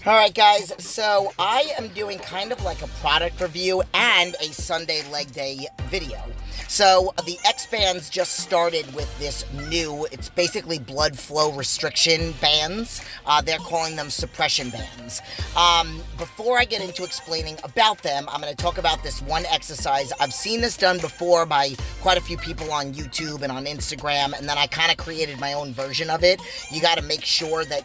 Alright guys, so I am doing kind of like a product review and a Sunday leg day video. So the X bands just started with this new, it's basically blood flow restriction bands. They're calling them suppression bands. Before I get into explaining about them, I'm going to talk about this one exercise. I've seen this done before by quite a few people on YouTube and on Instagram, and then I kind of created my own version of it. You got to make sure that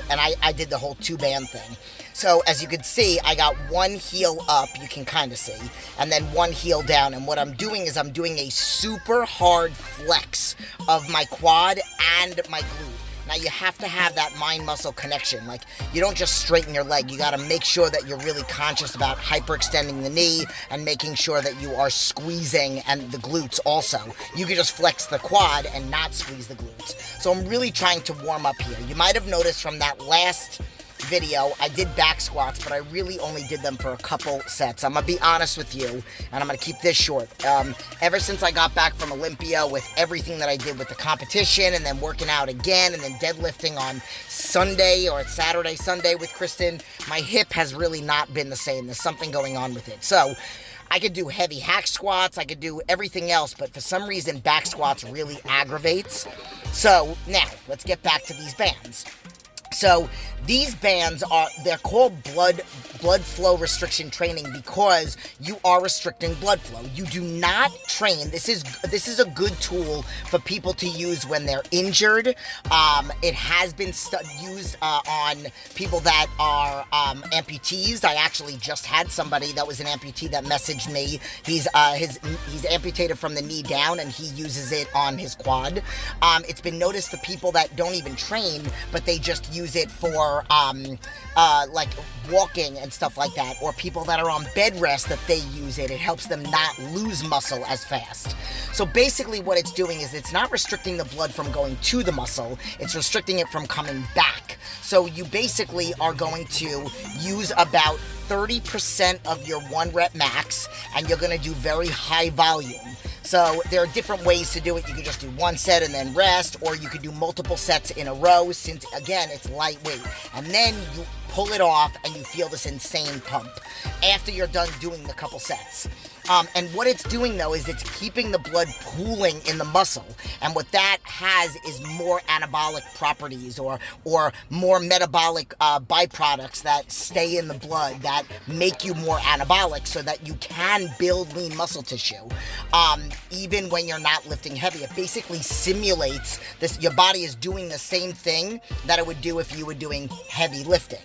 I did the whole 2-band thing. So as you can see, I got one heel up, you can kind of see, and then one heel down. And what I'm doing is I'm doing a super hard flex of my quad and my glute. Now you have to have that mind-muscle connection. Like, you don't just straighten your leg. You got to make sure that you're really conscious about hyperextending the knee and making sure that you are squeezing and the glutes also. You can just flex the quad and not squeeze the glutes. So I'm really trying to warm up here. You might have noticed from that last video, I did back squats, but I really only did them for a couple sets. I'm gonna be honest with you, and I'm gonna keep this short. Ever since I got back from Olympia, with everything that I did with the competition, and then working out again, and then deadlifting on Sunday or Saturday, Sunday with Kristen, my hip has really not been the same. There's something going on with it. So I could do heavy hack squats, I could do everything else, but for some reason back squats really aggravates. So now, let's get back to these bands. So these bands they're called blood flow restriction training because you are restricting blood flow. You do not train. This is a good tool for people to use when they're injured. It has been used on people that are amputees. I actually just had somebody that was an amputee that messaged me. He's amputated from the knee down, and he uses it on his quad. It's been noticed for people that don't even train, but they just use it for like walking and stuff like that, or people that are on bed rest, that they use it. It helps them not lose muscle as fast. So basically what it's doing is it's not restricting the blood from going to the muscle, it's restricting it from coming back. So you basically are going to use about 30% of your 1 rep max, and you're going to do very high volume. So there are different ways to do it. You could just do 1 set and then rest, or you could do multiple sets in a row, since again it's lightweight. And then you pull it off and you feel this insane pump after you're done doing the couple sets. And what it's doing though is it's keeping the blood pooling in the muscle, and what that has is more anabolic properties or more metabolic byproducts that stay in the blood that make you more anabolic, so that you can build lean muscle tissue even when you're not lifting heavy. It basically simulates this. Your body is doing the same thing that it would do if you were doing heavy lifting.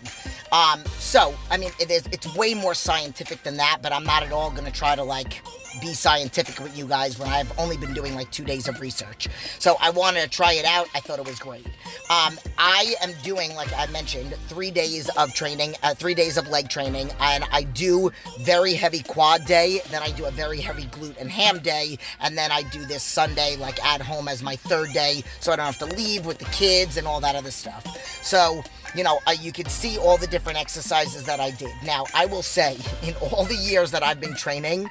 So I mean, it's way more scientific than that, but I'm not at all going to try to like be scientific with you guys when I've only been doing like 2 days of research. So I wanted to try it out. I thought it was great. I am doing, like I mentioned, 3 days of training, 3 days of leg training, and I do very heavy quad day, then I do a very heavy glute and ham day, and then I do this Sunday like at home as my 3rd day, so I don't have to leave with the kids and all that other stuff. So you know, you could see all the different exercises that I did. Now, I will say, in all the years that I've been training,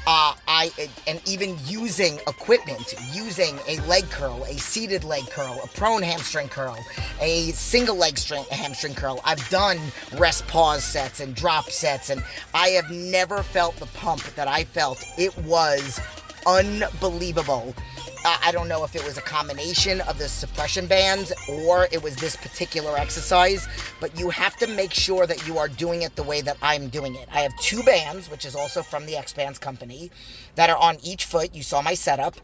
and even using equipment, using a leg curl, a seated leg curl, a prone hamstring curl, a single leg hamstring curl. I've done rest pause sets and drop sets, and I have never felt the pump that I felt. It was unbelievable. I don't know if it was a combination of the suppression bands or it was this particular exercise, but you have to make sure that you are doing it the way that I'm doing it. I have 2 bands, which is also from the X Bands company, that are on each foot. You saw my setup.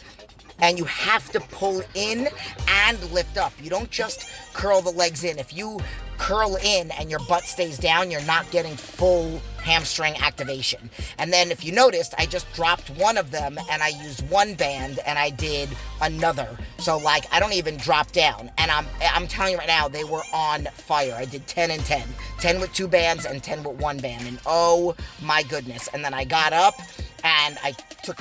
And you have to pull in and lift up. You don't just curl the legs in. If you curl in and your butt stays down, you're not getting full hamstring activation. And then if you noticed, I just dropped one of them and I used 1 band and I did another. So like, I don't even drop down. And I'm telling you right now, they were on fire. I did 10 and 10. 10 with 2 bands and 10 with 1 band. And oh my goodness. And then I got up and I took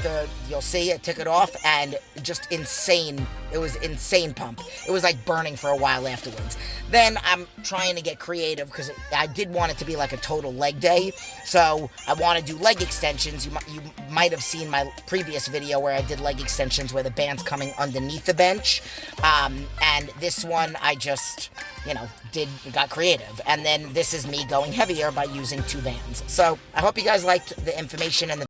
you'll see, I took it off, and just insane. It was insane pump. It was like burning for a while afterwards. Then I'm trying to get creative because I did want it to be like a total leg day. So I want to do leg extensions. You might have seen my previous video where I did leg extensions where the band's coming underneath the bench. And this one I just, got creative. And then this is me going heavier by using 2 bands. So I hope you guys liked the information and the